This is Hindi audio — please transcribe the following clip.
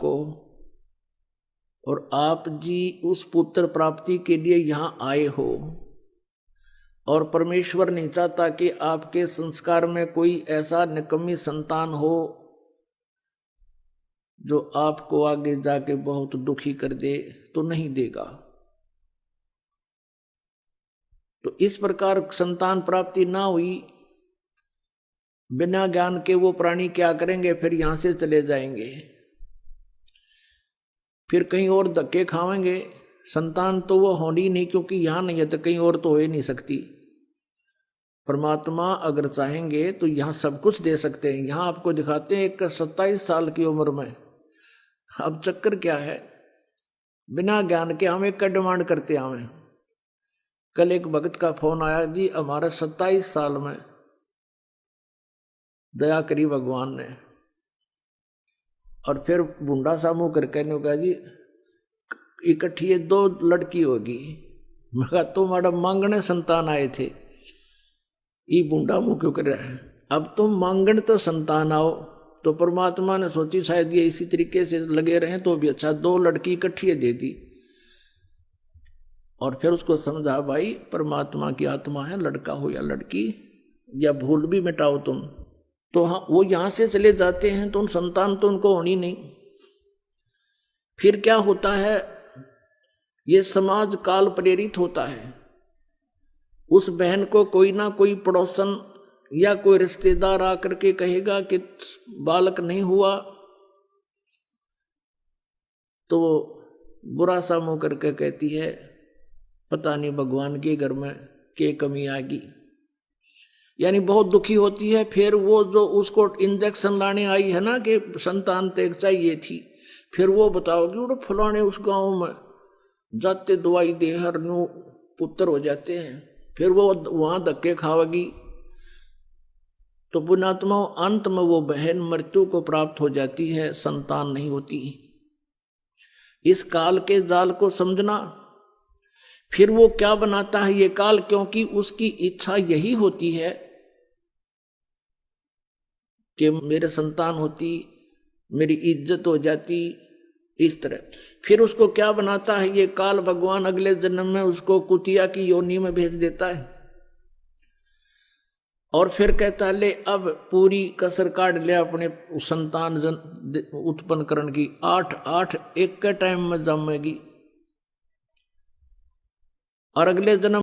आपको, और आप जी उस पुत्र प्राप्ति के लिए यहां आए हो, और परमेश्वर नहीं चाहता कि आपके संस्कार में कोई ऐसा निकम्मी संतान हो जो आपको आगे जाके बहुत दुखी कर दे, तो नहीं देगा। तो इस प्रकार संतान प्राप्ति ना हुई, बिना ज्ञान के वो प्राणी क्या करेंगे, फिर यहां से चले जाएंगे, फिर कहीं और धक्के खाएंगे। संतान तो वो होनी नहीं, क्योंकि यहां नहीं है तो कहीं और तो हो ही नहीं सकती। परमात्मा अगर चाहेंगे तो यहां सब कुछ दे सकते हैं। यहां आपको दिखाते हैं एक 27 साल की उम्र में। अब चक्कर क्या है, बिना ज्ञान के हम एक का डिमांड करते हमें। कल एक भक्त का फोन आया, जी हमारे 27 साल में दया करी भगवान ने, और फिर बूढ़ा सा मुंह करके ने कहा, जी इकट्ठी ये 2 लड़की होगी। मैं कहा तो मैडम मांगने संतान आए थे, ये बूढ़ा मुंह क्यों कर रहा है। अब तुम मांगण तो संतान आओ, तो परमात्मा ने सोची शायद ये इसी तरीके से लगे रहे तो भी अच्छा, 2 लड़की इकट्ठी दे दी। और फिर उसको समझा, भाई परमात्मा की आत्मा है, लड़का हो या लड़की, या भूल भी मिटाओ तुम। तो हाँ, वो यहां से चले जाते हैं तो संतान तो उनको होनी नहीं। फिर क्या होता है, ये समाज काल प्रेरित होता है। उस बहन को कोई ना कोई पड़ोसन या कोई रिश्तेदार आकर के कहेगा कि बालक नहीं हुआ, तो बुरा सा मुंह करके कहती है, पता नहीं भगवान के घर में क्या कमी आ गई, यानी बहुत दुखी होती है। फिर वो जो उसको इंजेक्शन लाने आई है ना कि संतान तेग चाहिए थी, फिर वो बताओगी वो फलाने उस गांव में जाते दवाई दे हर नु पुत्र हो जाते हैं, फिर वो वहां धक्के खावेगी। तो पुण्यात्मा अंत में वो बहन मृत्यु को प्राप्त हो जाती है, संतान नहीं होती। इस काल के जाल को समझना। फिर वो क्या बनाता है ये काल, क्योंकि उसकी इच्छा यही होती है कि मेरे संतान होती, मेरी इज्जत हो जाती, इस तरह। फिर उसको क्या बनाता है ये काल, भगवान अगले जन्म में उसको कुतिया की योनि में भेज देता है, और फिर कहता है ले अब पूरी कसर काट ले अपने संतान उत्पन्न करने की। 8 एक के टाइम में जमेगी, और अगले जन्म